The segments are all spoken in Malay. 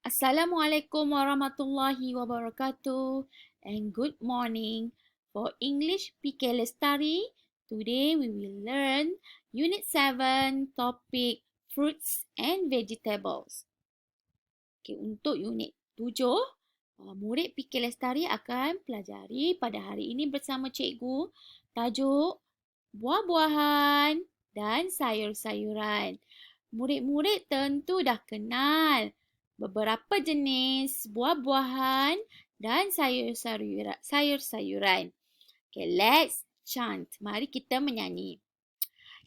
Assalamualaikum warahmatullahi wabarakatuh and good morning. For English PK LESTARI, today we will learn Unit 7 topic Fruits and Vegetables. Okay, untuk Unit 7, murid PK LESTARI akan pelajari pada hari ini bersama cikgu tajuk buah-buahan dan sayur-sayuran. Murid-murid tentu dah kenal beberapa jenis buah-buahan dan sayur-sayuran. Okay, let's chant. Mari kita menyanyi.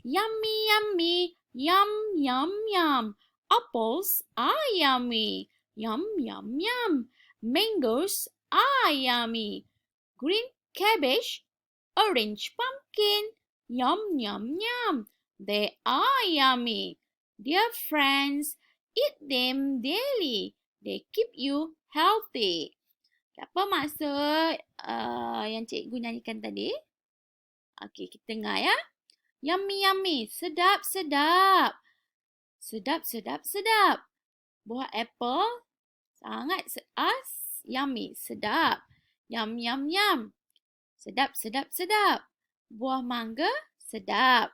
Yummy, yummy, yum, yum, yum. Apples are yummy. Yum, yum, yum. Mangoes are yummy. Green cabbage, orange pumpkin. Yum, yum, yum. They are yummy. Dear friends, eat them daily. They keep you healthy. Apa maksud yang cikgu nyanyikan tadi? Okey, kita dengar ya. Yummy, yummy. Sedap, sedap. Sedap, sedap, sedap. Buah apple sangat yummy. Sedap. Yum, yum, yum. Sedap, sedap, sedap. Buah mangga sedap.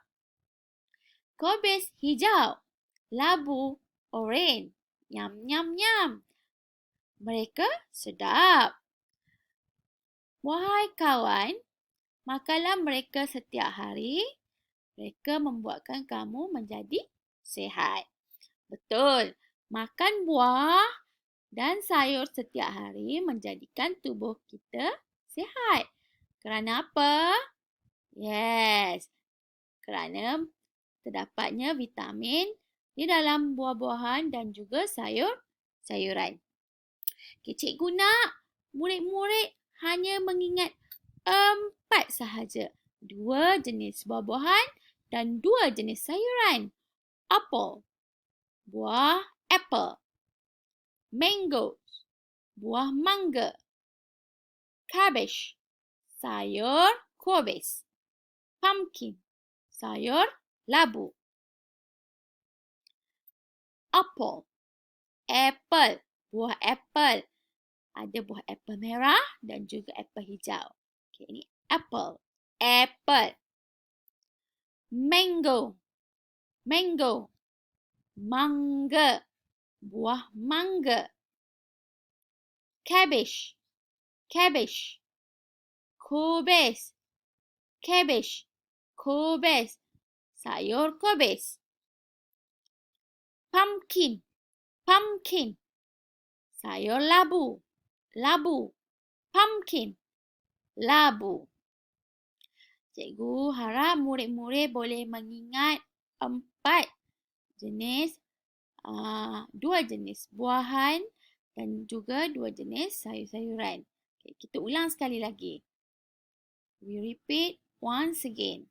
Kobis hijau. Labu oren. Yum, yum, yum. Mereka sedap. Wahai kawan, makanlah mereka setiap hari. Mereka membuatkan kamu menjadi sihat. Betul. Makan buah dan sayur setiap hari menjadikan tubuh kita sihat. Kerana apa? Yes. Kerana terdapatnya vitamin di dalam buah-buahan dan juga sayur-sayuran. Okay, cikgu nak murid-murid hanya mengingat 4 sahaja. 2 jenis buah-buahan dan 2 jenis sayuran. Apple, buah apple. Mango, buah mangga. Cabbage, sayur kobis. Pumpkin, sayur labu. Apple, apple, buah apple. Ada buah apple merah dan juga apple hijau. Okay, ini apple, apple. Mango, mango. Mangga, buah mangga. Cabbage, cabbage. Kobis, cabbage. Kobis, sayur kobis. Pumpkin, pumpkin. Sayur labu, labu. Pumpkin, labu. Cikgu harap murid-murid boleh mengingat 4 jenis, 2 jenis buahan dan juga 2 jenis sayur-sayuran. Okay, kita ulang sekali lagi. We repeat once again.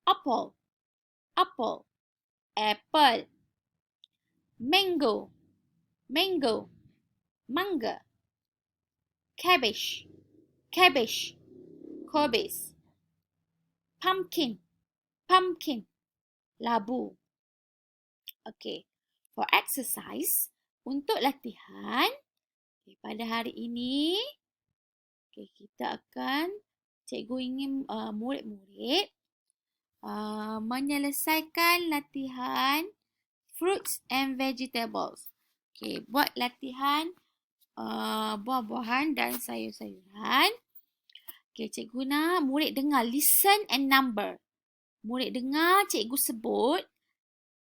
Apple, apple. Apple. Mango, mango. Mangga. Cabbage, cabbage. Kobis. Pumpkin, pumpkin. Labu. Okay, for exercise, untuk latihan, okay, pada hari ini, okay, kita akan, cikgu ingin murid-murid menyelesaikan latihan fruits and vegetables. Okay, buat latihan buah-buahan dan sayur-sayuran. Okay, cikgu nak murid dengar, listen and number. Murid dengar cikgu sebut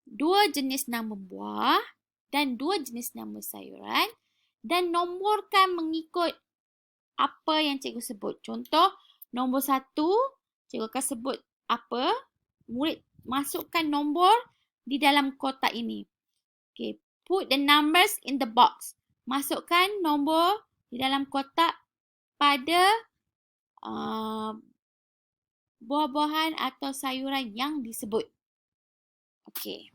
2 jenis nama buah dan 2 jenis nama sayuran dan nomborkan mengikut apa yang cikgu sebut. Contoh, nombor 1, cikgu akan sebut apa, murid masukkan nombor di dalam kotak ini. Okay, put the numbers in the box. Masukkan nombor di dalam kotak pada buah-buahan atau sayuran yang disebut. Okay.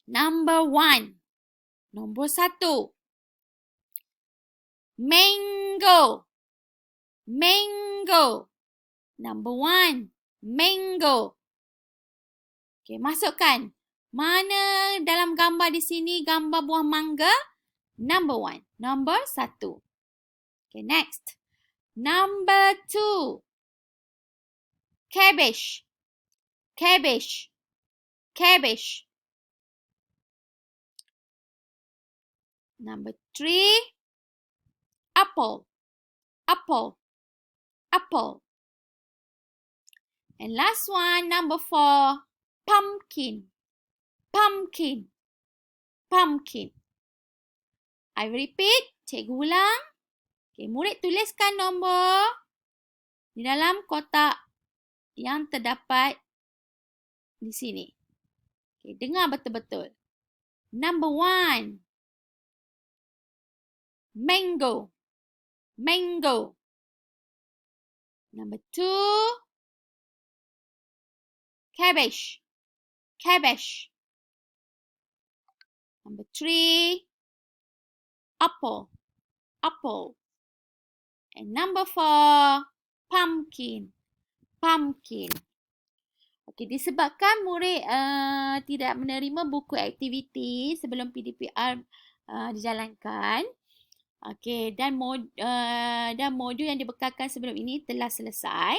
Number 1. Nombor 1. Mango. Mango. Number 1. Mango. Okay, masukkan. Mana dalam gambar di sini gambar buah mangga Number 1. Nombor 1. Okay, next. Number 2. Cabbage. Cabbage. Cabbage. Number 3. Apple. Apple. Apple. And last one, number 4. Pumpkin. Pumpkin. Pumpkin. I repeat. Cikgu ulang. Okay, murid tuliskan nombor di dalam kotak yang terdapat di sini. Okay, dengar betul-betul. Number 1. Mango. Mango. Number 2. Cabbage. Cabbage. Number 3. Apple. Apple. And number 4. Pumpkin. Pumpkin. Okey, disebabkan murid tidak menerima buku aktiviti sebelum PdPR dijalankan. Okey, dan modul yang dibekalkan sebelum ini telah selesai.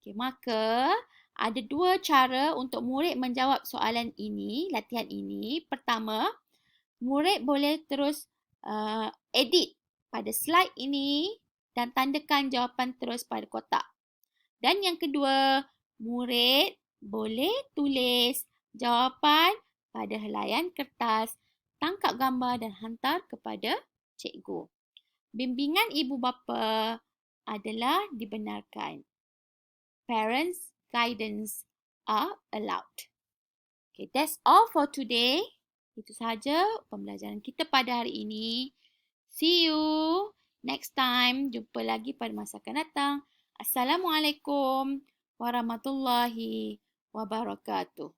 Okey, maka ada 2 cara untuk murid menjawab soalan ini, latihan ini. Pertama, murid boleh terus edit pada slide ini dan tandakan jawapan terus pada kotak. Dan yang kedua, murid boleh tulis jawapan pada helaian kertas, tangkap gambar dan hantar kepada cikgu. Bimbingan ibu bapa adalah dibenarkan. Parents' guidance are allowed. Okay, that's all for today. Itu sahaja pembelajaran kita pada hari ini. See you next time. Jumpa lagi pada masa akan datang. Assalamualaikum warahmatullahi wabarakatuh.